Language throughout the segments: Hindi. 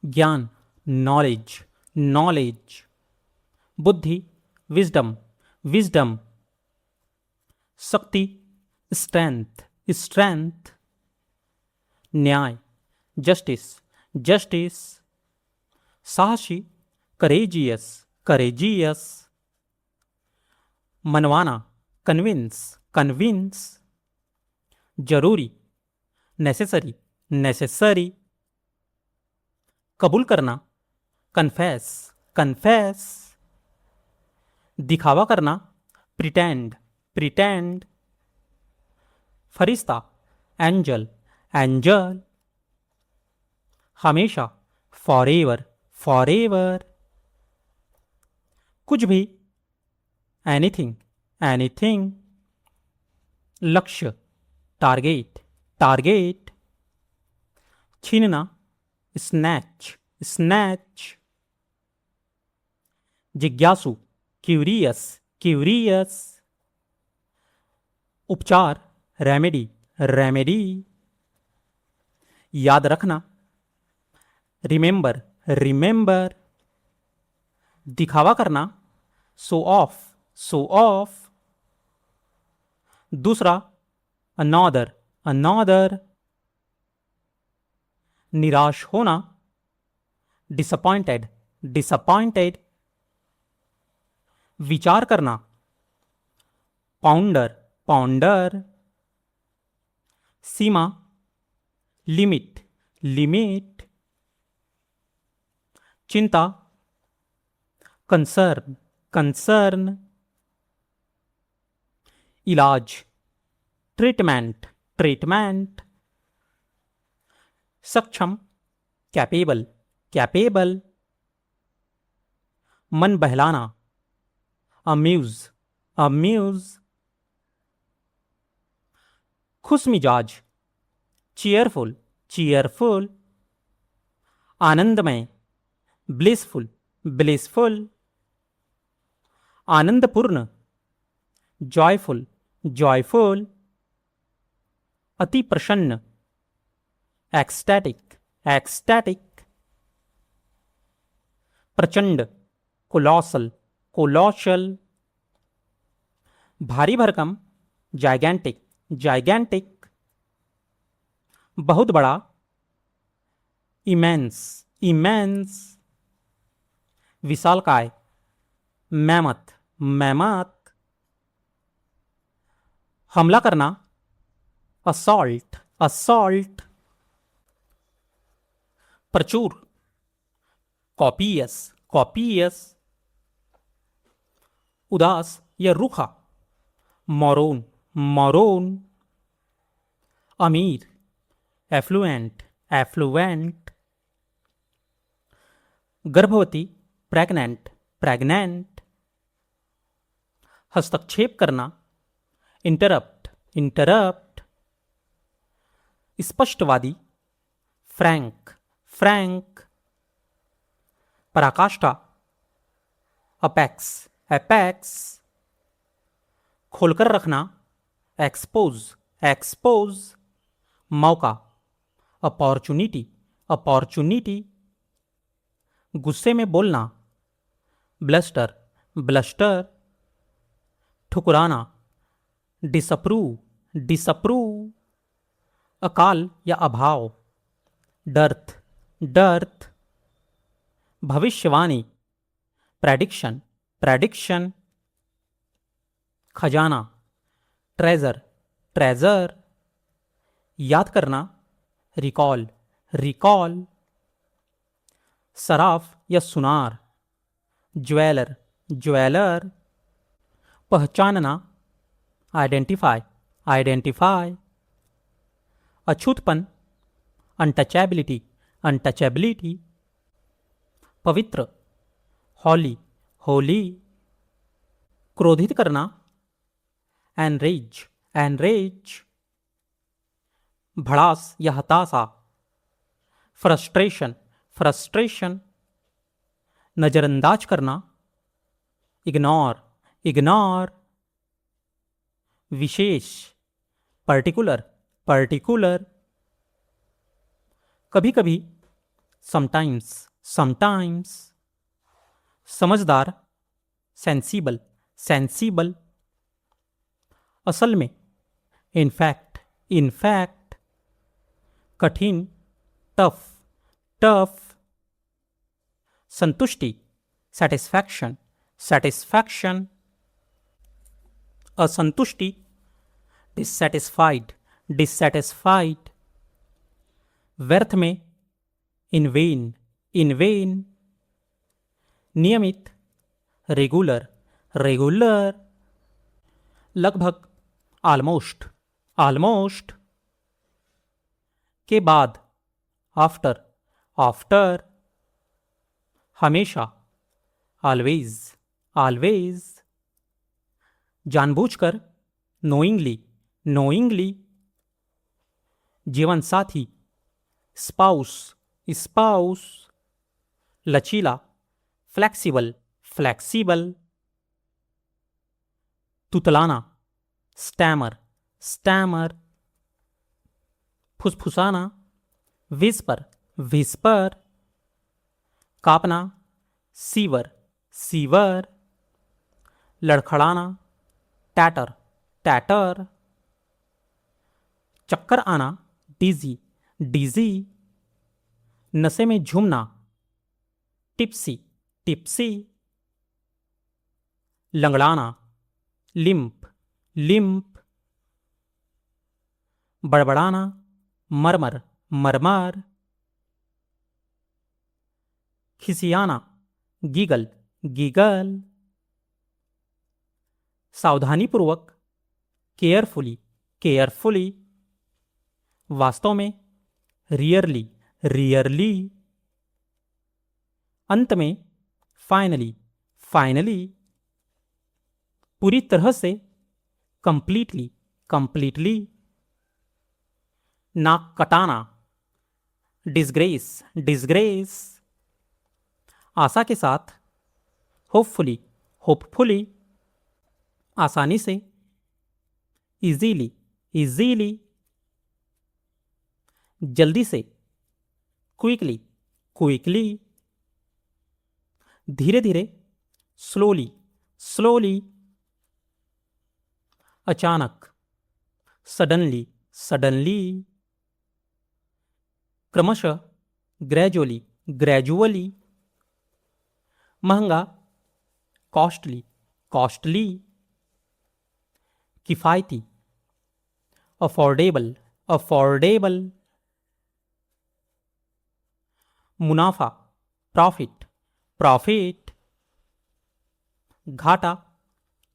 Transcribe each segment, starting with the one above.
ज्ञान, नॉलेज, नॉलेज। बुद्धि, विजडम, विजडम। शक्ति, स्ट्रेंथ, स्ट्रेंथ। न्याय, जस्टिस, जस्टिस। साहसी, करेजियस, करेजियस। मनवाना, कन्विंस, कन्विंस। जरूरी, नेसेसरी, नेसेसरी। कबूल करना, कन्फेस, कन्फेस। दिखावा करना, प्रिटेंड, प्रिटेंड। फरिश्ता, एंजल, एंजल। हमेशा, फॉरएवर, फॉरएवर। कुछ भी, एनीथिंग, एनीथिंग। लक्ष्य, टारगेट, टारगेट। छीनना, स्नैच, स्नैच। जिज्ञासु, क्यूरियस, क्यूरियस। उपचार, रेमेडी, रेमेडी। याद रखना, रिमेंबर, रिमेंबर। दिखावा करना, शो ऑफ, शो ऑफ। दूसरा, अनॉदर, अनॉदर। निराश होना, डिसअपॉइंटेड, डिसअपॉइंटेड। विचार करना, पाउंडर, पाउंडर। सीमा, लिमिट, लिमिट। चिंता, कंसर्न, कंसर्न। इलाज, ट्रीटमेंट, ट्रीटमेंट। सक्षम, कैपेबल, कैपेबल। मन बहलाना, अम्यूज, अम्यूज। खुश मिजाज, चीयरफुल, चीयरफुल। आनंदमय, ब्लिसफुल, ब्लिसफुल। आनंदपूर्ण, जॉयफुल, जॉयफुल। अति प्रसन्न, एक्सटैटिक, एक्सटैटिक। प्रचंड, कोलॉसल, कोलॉशल। भारी भरकम, जाइगैंटिक, जाइगैंटिक। बहुत बड़ा, इमेंस, इमेंस। विशालकाय, मैमथ, मैमथ। हमला करना, असॉल्ट, असॉल्ट। प्रचुर, कॉपियस, कॉपियस। उदास या रूखा, मोरोन, मोरोन। अमीर, एफ्लुएंट, एफ्लुएंट। गर्भवती, प्रेग्नेंट, प्रेग्नेंट। हस्तक्षेप करना, इंटरप्ट, इंटरप्ट। स्पष्टवादी, फ्रैंक, फ्रैंक। पराकाष्ठा, अपेक्स, एपेक्स। खोलकर रखना, एक्सपोज, एक्सपोज। मौका, अपॉर्चुनिटी, अपॉर्चुनिटी। गुस्से में बोलना, ब्लस्टर, ब्लस्टर। ठुकराना, डिसअप्रूव, डिसअप्रूव। अकाल या अभाव, डर्थ, डर्थ। भविष्यवाणी, प्रेडिक्शन, प्रेडिक्शन। खजाना, ट्रेजर, ट्रेजर। याद करना, रिकॉल, रिकॉल। सराफ या सुनार, ज्वेलर, ज्वेलर। पहचानना, आइडेंटिफाई, आइडेंटिफाई। अछूतपन, अनटचेबिलिटी, अनटचेबिलिटी। पवित्र, हॉली, होली। क्रोधित करना, एनरेज, एनरेज। भड़ास या हताशा, फ्रस्ट्रेशन, फ्रस्ट्रेशन। नजरअंदाज करना, इग्नोर, इग्नोर। विशेष, पर्टिकुलर, पर्टिकुलर। कभी कभी, समटाइम्स, समटाइम्स। समझदार, सेंसिबल, सेंसिबल। असल में, इनफैक्ट, इनफैक्ट। कठिन, टफ, टफ। संतुष्टि, सेटिस्फैक्शन, सेटिस्फैक्शन। असंतुष्टि, डिससेटिस्फाइड, डिससेटिस्फाइड। व्यर्थ में, इन वेन, इन वेन। नियमित, रेगुलर, रेगुलर। लगभग, ऑलमोस्ट, ऑलमोस्ट। के बाद, आफ्टर, आफ्टर। हमेशा, ऑलवेज, ऑलवेज। जानबूझकर, नोइंगली, नोइंगली। जीवन साथी, स्पाउस, स्पाउस। लचीला, फ्लेक्सिबल, फ्लेक्सिबल। तुतलाना, स्टैमर, स्टैमर। फुसफुसाना, विस्पर, विस्पर। कांपना, सीवर, सीवर। लड़खड़ाना, टैटर, टैटर। चक्कर आना, डिजी, डिजी। नशे में झूमना, टिप्सी, टिप्सी। लंगड़ाना, लिम्प, लिम्प। बड़बड़ाना, मरमर, मरमर। खिसियाना, गीगल, गीगल। सावधानीपूर्वक, केयरफुली, केयरफुली। वास्तव में, रियरली, रियरली। अंत में, फाइनली, फाइनली। पूरी तरह से, कंप्लीटली, कंप्लीटली। नाक कटाना, डिसग्रेस, डिसग्रेस। आशा के साथ, होपफुली, होपफुली। आसानी से, इजीली, इजीली। जल्दी से, क्विकली, क्विकली। धीरे धीरे, स्लोली, स्लोली। अचानक, सडनली, सडनली। क्रमशः, ग्रेजुअली, ग्रेजुअली। महंगा, कॉस्टली, कॉस्टली। किफायती, अफोर्डेबल, अफोर्डेबल। मुनाफा, प्रॉफिट, प्रॉफिट। घाटा,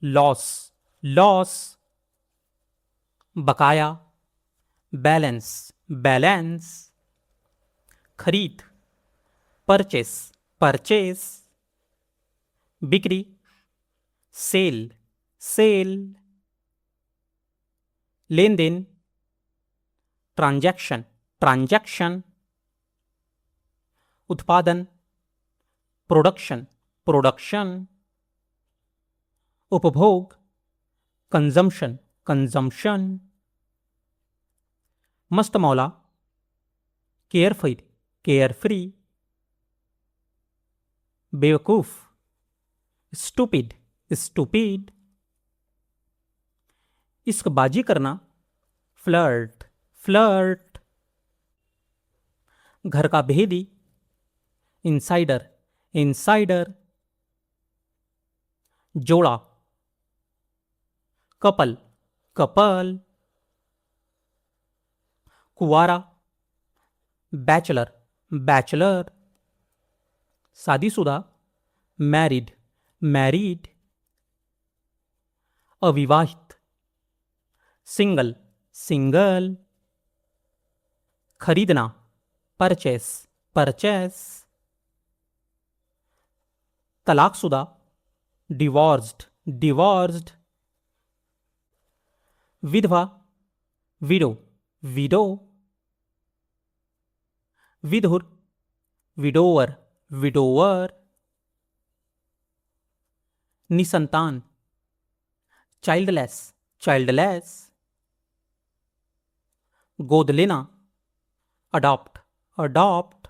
लॉस, लॉस। बकाया, बैलेंस, बैलेंस। खरीद, परचेस, परचेस। बिक्री, सेल, सेल। लेन देन, ट्रांजैक्शन, ट्रांजैक्शन। उत्पादन, प्रोडक्शन, प्रोडक्शन। उपभोग, कंजम्पशन, कंजम्पशन। मस्त मौला, केयरफ्री, केयरफ्री। बेवकूफ, स्टूपिड, स्टूपिड। इश्कबाजी करना, फ्लर्ट, फ्लर्ट। घर का भेदी, इनसाइडर, इनसाइडर। जोड़ा, कपल, कपल। कुंवारा, बैचलर, बैचलर। शादीशुदा, मैरिड, मैरिड। अविवाहित, सिंगल, सिंगल। खरीदना, परचेस, परचेस। तलाकशुदा, डिवोर्स्ड, डिवोर्स्ड। विधवा, विडो, विडो। विधुर, विडोवर, विडोवर। निसंतान, चाइल्डलेस, चाइल्डलेस। गोद लेना, अडॉप्ट, अडॉप्ट।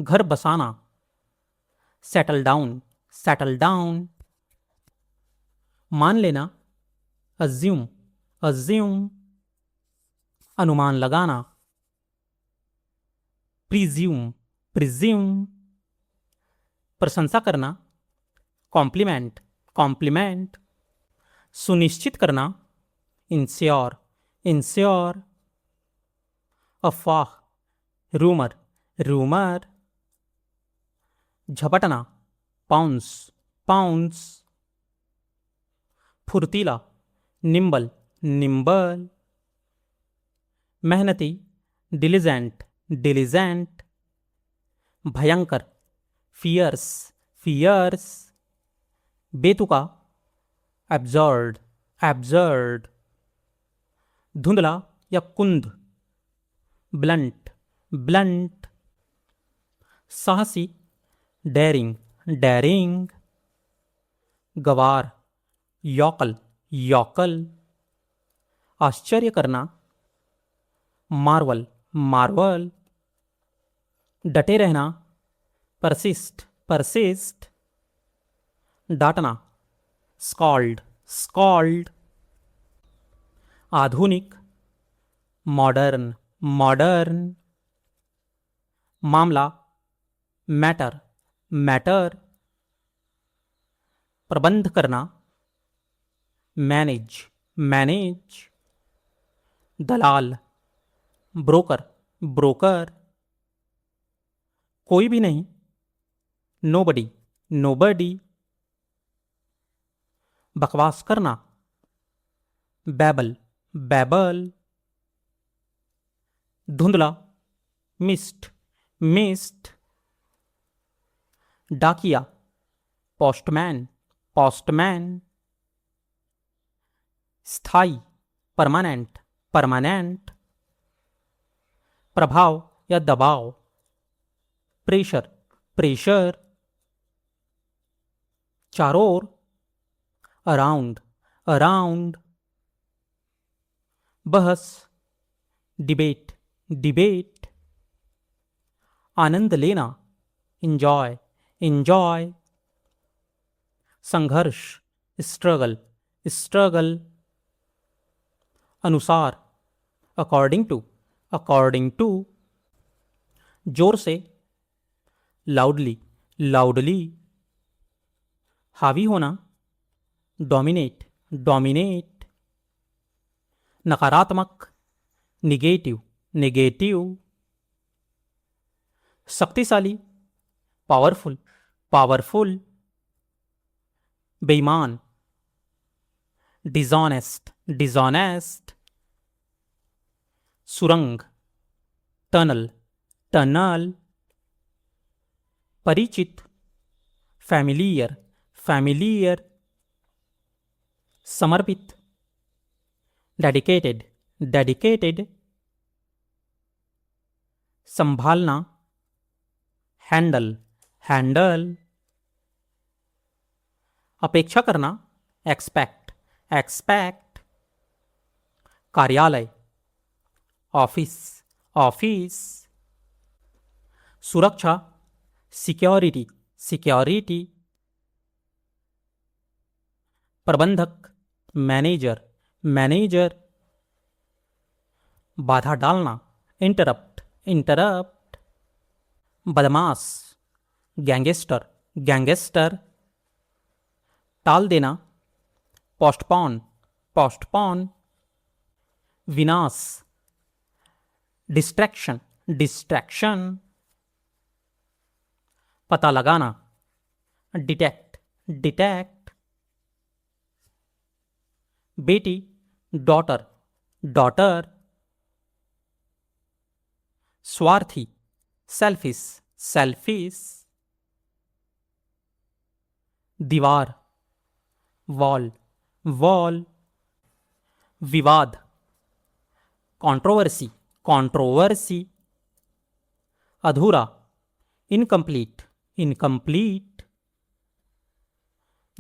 घर बसाना, सेटल डाउन, सेटल डाउन। मान लेना, अज्यूम, अज्यूम। अनुमान लगाना, प्रिज्यूम, प्रिज्यूम। प्रशंसा करना, कॉम्प्लीमेंट, कॉम्प्लीमेंट। सुनिश्चित करना, इंश्योर, इंश्योर। अफवाह, रूमर, रूमर। झपटना, पाउंस, पाउंस। फुर्तीला, निम्बल, निम्बल। मेहनती, डिलीजेंट, डिलीजेंट। भयंकर, फियर्स, फियर्स। बेतुका, एब्जर्ड, एब्जर्ड। धुंधला या कुंद, ब्लंट, ब्लंट। साहसी, डेरिंग, डेरिंग। गवार, यॉकल, यॉकल। आश्चर्य करना, मार्वल, मार्वल। डटे रहना, परसिस्ट, परसिस्ट। डांटना, स्कॉल्ड, स्कॉल्ड। आधुनिक, मॉडर्न, मॉडर्न। मामला, मैटर, मैटर। प्रबंध करना, मैनेज, मैनेज। दलाल, ब्रोकर, ब्रोकर। कोई भी नहीं, नोबडी, नोबडी। बकवास करना, बैबल, बैबल। धुंधला, मिस्ट, मिस्ट। डाकिया, पोस्टमैन, पोस्टमैन। स्थाई, परमानेंट, परमानेंट। प्रभाव या दबाव, प्रेशर, प्रेशर। चारों ओर, अराउंड, अराउंड। बहस, डिबेट, डिबेट। आनंद लेना, इंजॉय, इंजॉय। संघर्ष, स्ट्रगल, स्ट्रगल। अनुसार, अकॉर्डिंग टू, अकॉर्डिंग टू। जोर से, लाउडली, लाउडली। हावी होना, डोमिनेट, डोमिनेट। नकारात्मक, निगेटिव, निगेटिव। शक्तिशाली, पावरफुल, पावरफुल। बेईमान, डिजॉनेस्ट, डिजॉनेस्ट। सुरंग, टनल, टनल। परिचित, फैमिलियर, फैमिलियर। समर्पित, डेडिकेटेड, डेडिकेटेड। संभालना, हैंडल, हैंडल। अपेक्षा करना, एक्सपेक्ट, एक्सपेक्ट। कार्यालय, ऑफिस, ऑफिस। सुरक्षा, सिक्योरिटी, सिक्योरिटी। प्रबंधक, मैनेजर, मैनेजर। बाधा डालना, इंटरप्ट, इंटरप्ट। बदमाश, गैंगस्टर, गैंगस्टर। टाल देना, पोस्टपोन, पोस्टपोन। विनाश, डिस्ट्रैक्शन, डिस्ट्रैक्शन। पता लगाना, डिटेक्ट, डिटेक्ट। बेटी, डॉटर, डॉटर। स्वार्थी, सेल्फिश, सेल्फिश। दीवार, वॉल, वॉल। विवाद, कंट्रोवर्सी, कंट्रोवर्सी। अधूरा, इनकम्प्लीट, इनकम्प्लीट।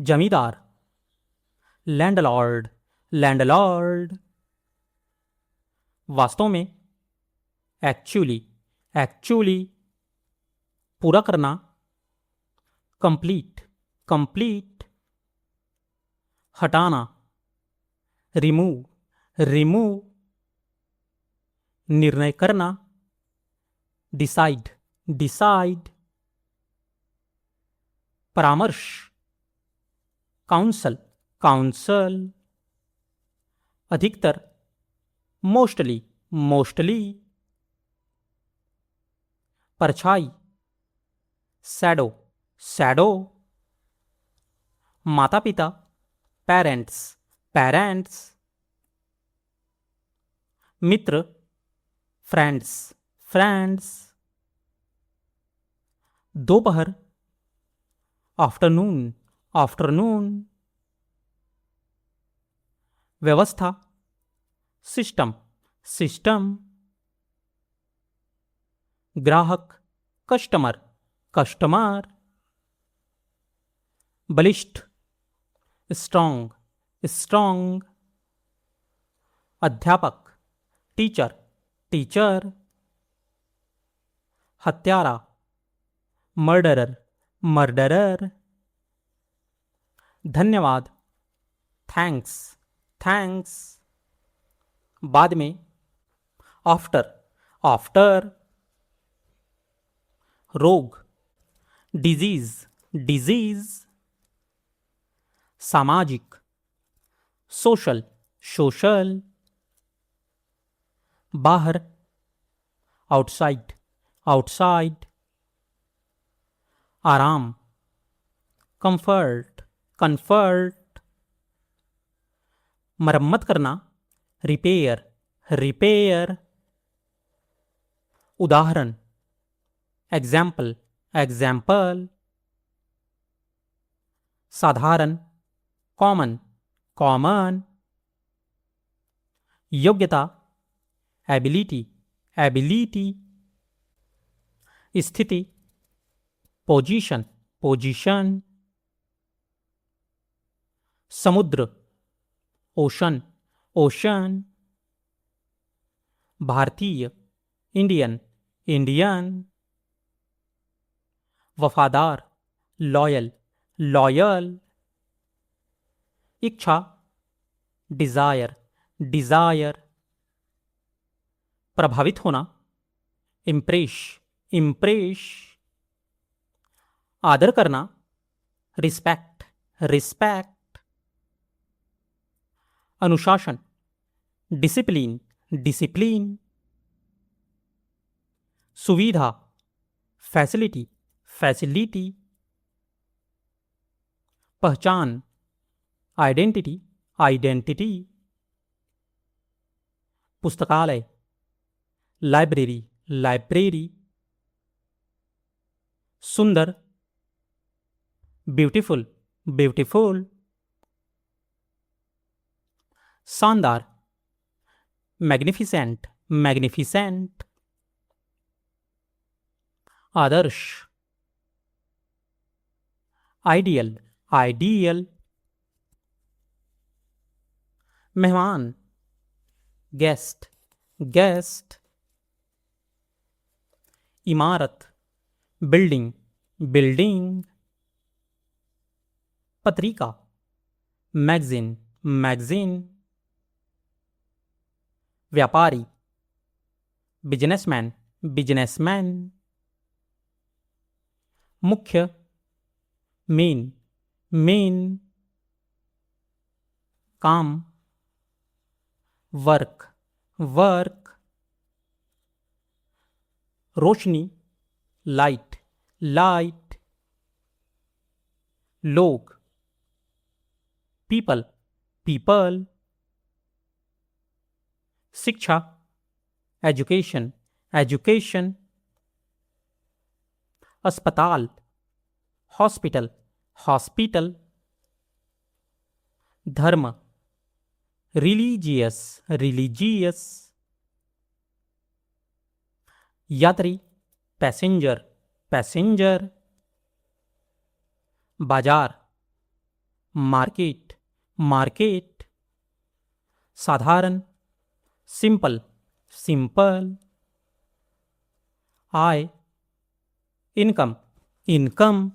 जमींदार, लैंडलॉर्ड, लैंडलॉर्ड। वास्तव में, एक्चुअली, एक्चुअली। पूरा करना, कंप्लीट, कंप्लीट। हटाना, रिमूव, रिमूव। निर्णय करना, डिसाइड, डिसाइड। परामर्श, काउंसल, काउंसल। अधिकतर, मोस्टली, मोस्टली। परछाई, शैडो, शैडो। माता पिता, पेरेंट्स, पेरेंट्स। मित्र, फ्रेंड्स, फ्रेंड्स। दोपहर, आफ्टरनून, आफ्टरनून। व्यवस्था, सिस्टम, सिस्टम। ग्राहक, कस्टमर, कस्टमर। बलिष्ठ, स्ट्रॉन्ग, स्ट्रॉन्ग। अध्यापक, टीचर, टीचर। हत्यारा, मर्डरर, मर्डरर। धन्यवाद, थैंक्स, थैंक्स। बाद में, आफ्टर, आफ्टर। रोग, डिजीज, डिजीज। सामाजिक, सोशल, सोशल। बाहर, आउटसाइड, आउटसाइड। आराम, कंफर्ट, कंफर्ट। मरम्मत करना, रिपेयर, रिपेयर। उदाहरण, एग्जाम्पल, एग्जाम्पल। साधारण, कॉमन, कॉमन। योग्यता, एबिलिटी, एबिलिटी। स्थिति, पोजीशन, पोजीशन। समुद्र, ओशन, ओशन। भारतीय, इंडियन, इंडियन। वफादार, लॉयल, लॉयल। इच्छा, डिजायर, डिजायर। प्रभावित होना, इम्प्रेस, इम्प्रेस। आदर करना, रिस्पेक्ट, रिस्पेक्ट। अनुशासन, डिसिप्लिन, डिसिप्लिन। सुविधा, फैसिलिटी, फैसिलिटी। पहचान, आइडेंटिटी, आइडेंटिटी। पुस्तकालय, लाइब्रेरी, लाइब्रेरी। सुंदर, ब्यूटीफुल, ब्यूटीफुल। शानदार, मैग्निफिसेंट, मैग्निफिसेंट। आदर्श, आइडियल, आइडियल। मेहमान, गेस्ट, गेस्ट। इमारत, बिल्डिंग, बिल्डिंग। पत्रिका, मैगजीन, मैगजीन। व्यापारी, बिजनेसमैन, बिजनेसमैन। मुख्य, मेन, मेन। काम, वर्क, वर्क। रोशनी, लाइट, लाइट। लोग, पीपल, पीपल। शिक्षा, एजुकेशन, एजुकेशन। अस्पताल, हॉस्पिटल, हॉस्पिटल। धर्म, रिलीजियस, रिलीजियस। यात्री, पैसेंजर, पैसेंजर। बाजार, मार्केट, मार्केट। साधारण, सिंपल, सिंपल। आय, इनकम, इनकम।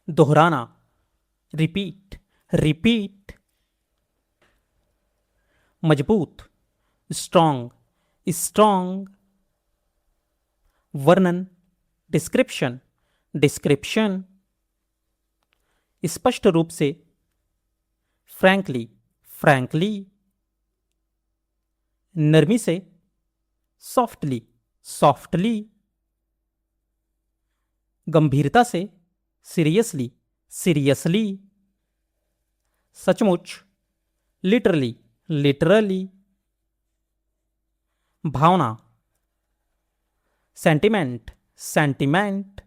दोहराना, रिपीट, रिपीट। मजबूत, स्ट्रॉन्ग, स्ट्रॉन्ग। वर्णन, डिस्क्रिप्शन, डिस्क्रिप्शन। स्पष्ट रूप से, फ्रैंकली, फ्रैंकली। नरमी से, सॉफ्टली, सॉफ्टली। गंभीरता से, सीरियसली, सीरियसली। सचमुच, लिटरली, लिटरली। भावना, सेंटिमेंट, सेंटिमेंट।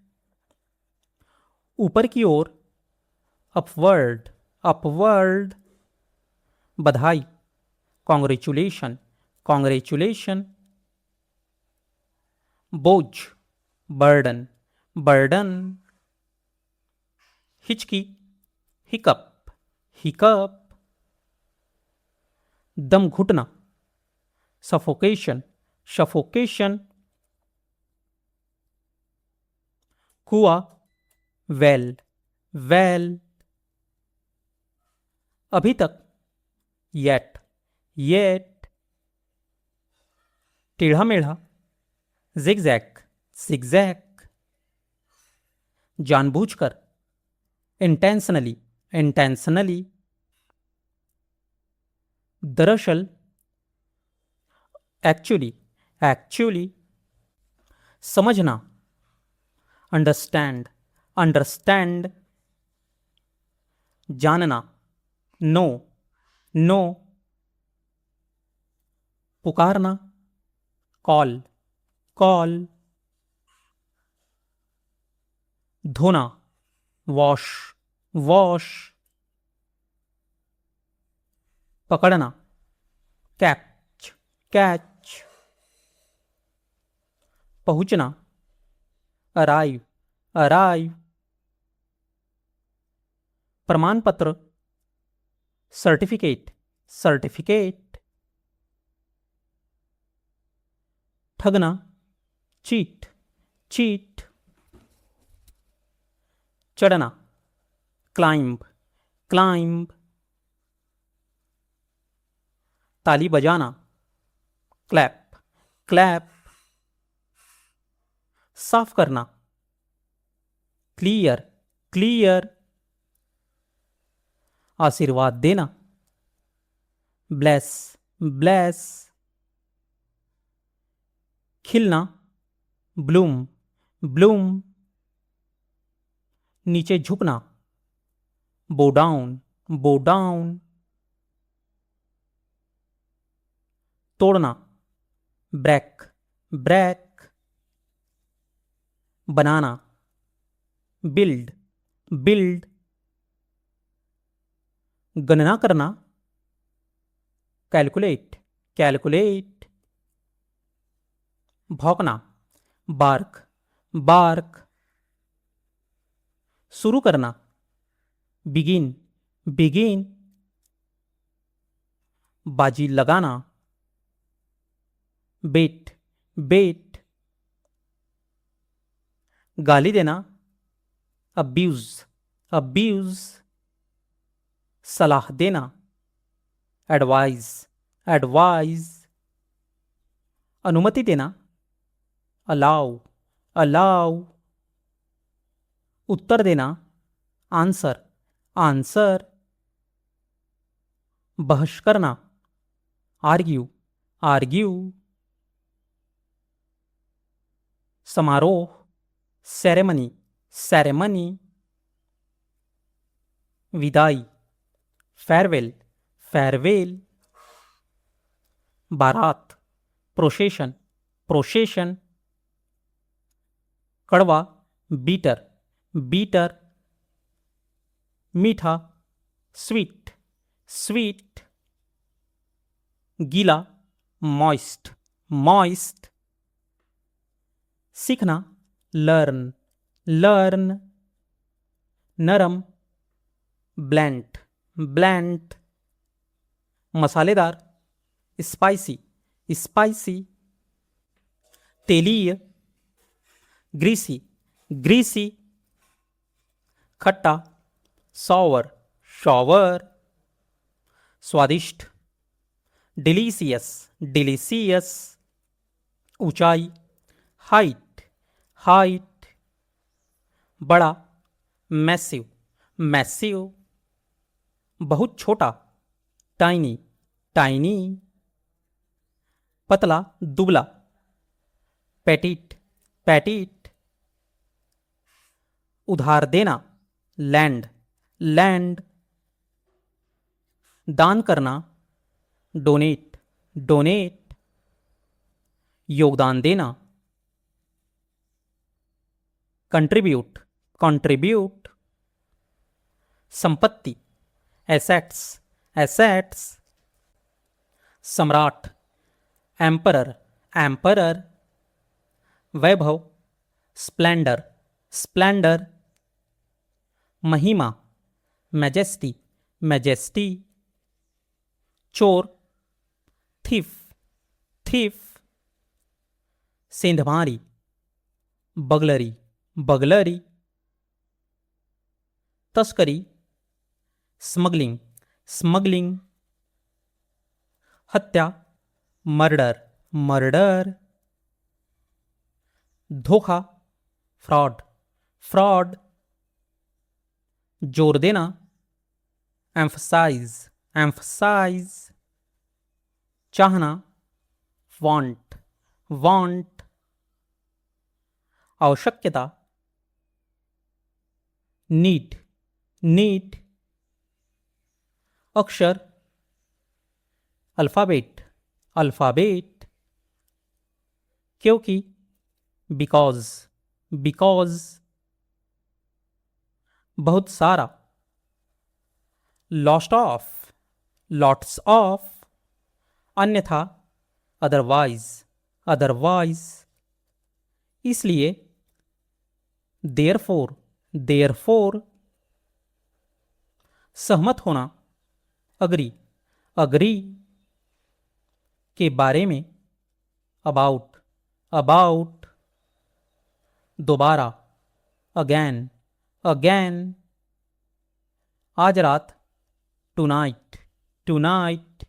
ऊपर की ओर, अपवर्ड, अपवर्ड। बधाई, कॉन्ग्रेचुलेशन, कॉन्ग्रेचुलेशन। बोझ, बर्डन, बर्डन। हिचकी, हिकअप, हिकअप। दम घुटना, सफोकेशन, सफोकेशन। कुआ, वेल, वेल। अभी तक, येट, येट। टेढ़ा मेढ़ा, जिगजैग, जिगजैग। जानबूझकर, इंटेंशनली, इंटेंशनली। दरअसल, एक्चुअली, एक्चुअली। समझना, अंडरस्टैंड, अंडरस्टैंड। जानना, नो, नो। पुकारना, कॉल, कॉल। धोना, वॉश, वॉश। पकड़ना, कैच, कैच। पहुंचना, अराइव, अराइव। प्रमाण पत्र, सर्टिफिकेट, सर्टिफिकेट। ठगना, चीट, चीट। चढ़ना, क्लाइंब, क्लाइंब। ताली बजाना, क्लैप, क्लैप। साफ करना, क्लियर, क्लियर। आशीर्वाद देना, ब्लेस, ब्लेस। खिलना, ब्लूम, ब्लूम। नीचे झुकना, बो डाउन, बो डाउन। तोड़ना, ब्रेक, ब्रेक। बनाना, बिल्ड, बिल्ड। गणना करना, कैलकुलेट, कैलकुलेट। भौंकना, बार्क, बार्क। शुरू करना, बिगिन, बिगिन। बाजी लगाना, बेट, बेट। गाली देना, अब्यूज, अब्यूज। सलाह देना, एडवाइज, एडवाइज। अनुमति देना, अलाउ, अलाउ। उत्तर देना, आंसर, आंसर। बहस करना, आर्ग्यू, आर्ग्यू। समारोह, सेरेमनी, सेरेमनी। विदाई, फेयरवेल, फेयरवेल। बारात, प्रोसेशन, प्रोसेशन। कड़वा, बीटर, बीटर। मीठा, स्वीट, स्वीट। गीला, मॉइस्ट, मॉइस्ट। सीखना, लर्न, लर्न। नरम, ब्लैंट, ब्लैंट। मसालेदार, स्पाइसी, स्पाइसी। तेलीय, ग्रीसी ग्रीसी, खट्टा सॉवर शॉवर, स्वादिष्ट डिलीशियस डिलीशियस, ऊंचाई हाइट हाइट, बड़ा मैसिव मैसिव, बहुत छोटा टाइनी टाइनी, पतला दुबला पेटिट पेटिट, उधार देना लैंड लैंड, दान करना डोनेट डोनेट, योगदान देना कंट्रीब्यूट कंट्रीब्यूट, संपत्ति एसेट्स एसेट्स, सम्राट एम्परर एम्परर, वैभव स्प्लेंडर स्प्लेंडर, महिमा मैजेस्टी मैजेस्टी, चोर थीफ थीफ, सेंधमारी बगलरी बगलरी, तस्करी स्मगलिंग स्मगलिंग, हत्या मर्डर मर्डर, धोखा फ्रॉड फ्रॉड, जोर देना एम्फसाइज एम्फसाइज, चाहना वांट वांट, आवश्यकता नीड नीड, अक्षर अल्फाबेट अल्फाबेट, क्योंकि बिकॉज बिकॉज, बहुत सारा लॉस्ट ऑफ लॉट्स ऑफ, अन्यथा अदरवाइज अदरवाइज, इसलिए देयरफॉर देयरफॉर, सहमत होना अग्री अग्री, के बारे में अबाउट अबाउट, दोबारा अगैन अगैन, आज रात टुनाइट टुनाइट,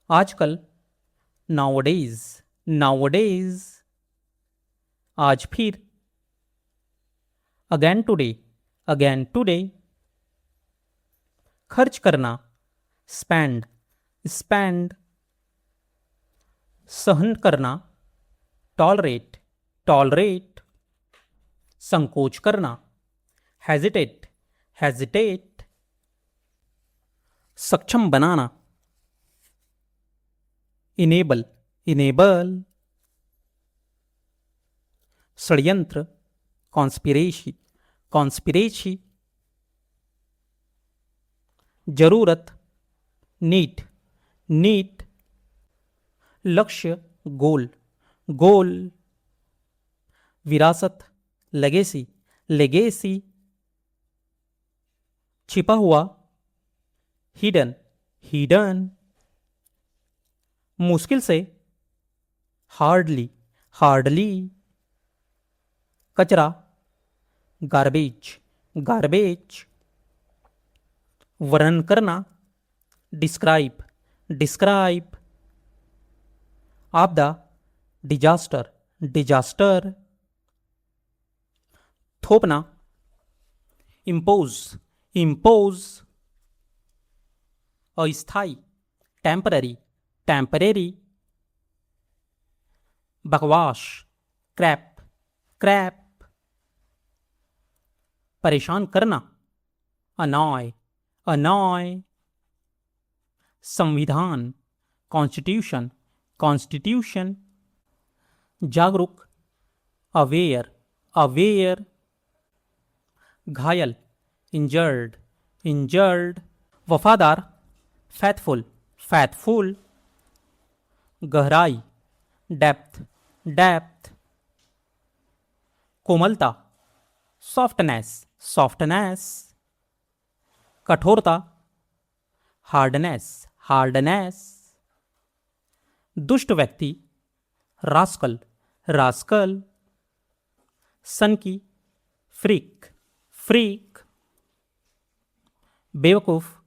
आजकल नाउअडेज नाउअडेज, आज फिर अगैन टुडे, खर्च करना स्पेंड स्पेंड, सहन करना टॉलरेट टॉलरेट, संकोच करना हेजिटेट हेजिटेट, सक्षम बनाना इनेबल इनेबल, षड्यंत्र कॉन्स्पिरेसी कॉन्स्पिरेसी, जरूरत नीड नीड, लक्ष्य गोल गोल, विरासत लेगेसी लेगेसी, छिपा हुआ हिडन हिडन, मुश्किल से हार्डली हार्डली, कचरा गार्बेज गार्बेज, वर्णन करना डिस्क्राइब डिस्क्राइब, आपदा डिजास्टर डिजास्टर, थोपना इम्पोज इम्पोज, अस्थाई टेम्पररी टेम्परेरी, बकवास क्रैप क्रैप, परेशान करना अनॉय अनॉय, संविधान कॉन्स्टिट्यूशन कॉन्स्टिट्यूशन, जागरूक अवेयर अवेयर, घायल इंजर्ड इंजर्ड, वफादार फैथफुल फैथफुल, गहराई डेप्थ डेप्थ, कोमलता सॉफ्टनेस सॉफ्टनेस, कठोरता हार्डनेस हार्डनेस, दुष्ट व्यक्ति रास्कल रास्कल, सन की, फ्रीक, फ्रीक। बेवकूफ,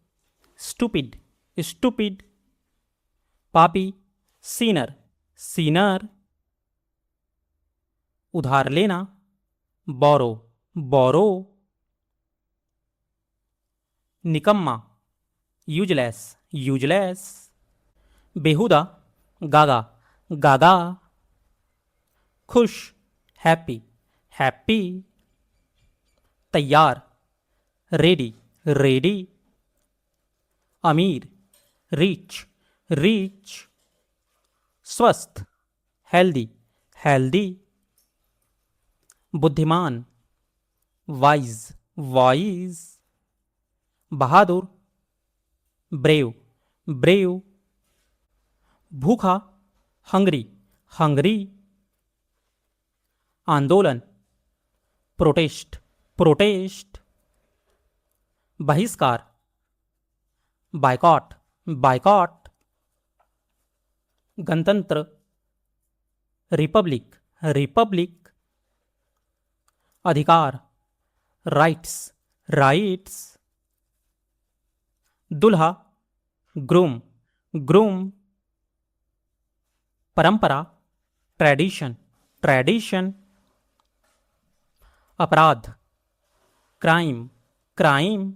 स्टूपिड, स्टूपिड। पापी, सीनर, सीनर। उधार लेना, बोरो, बोरो। निकम्मा, यूजलेस, यूजलेस। बेहुदा, गागा, गागा। खुश, हैप्पी, हैप्पी। तैयार, रेडी, रेडी। अमीर, रिच, रिच। स्वस्थ, हेल्दी, हेल्दी। बुद्धिमान, वाइज, वाइज। बहादुर, ब्रेव, ब्रेव। भूखा, हंगरी, हंगरी। आंदोलन, प्रोटेस्ट, प्रोटेस्ट। बहिष्कार, बायकॉट, बायकॉट। गणतंत्र, रिपब्लिक, रिपब्लिक। अधिकार, राइट्स, राइट्स। दुल्हा, ग्रूम, ग्रूम। परंपरा, ट्रेडिशन, ट्रेडिशन। अपराध, क्राइम, क्राइम।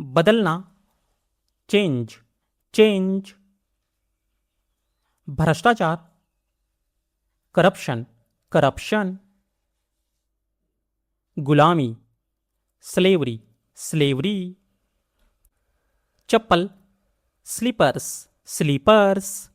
बदलना, चेंज, चेंज। भ्रष्टाचार, करप्शन, करप्शन। गुलामी, स्लेवरी, स्लेवरी। चप्पल, स्लीपर्स, स्लीपर्स।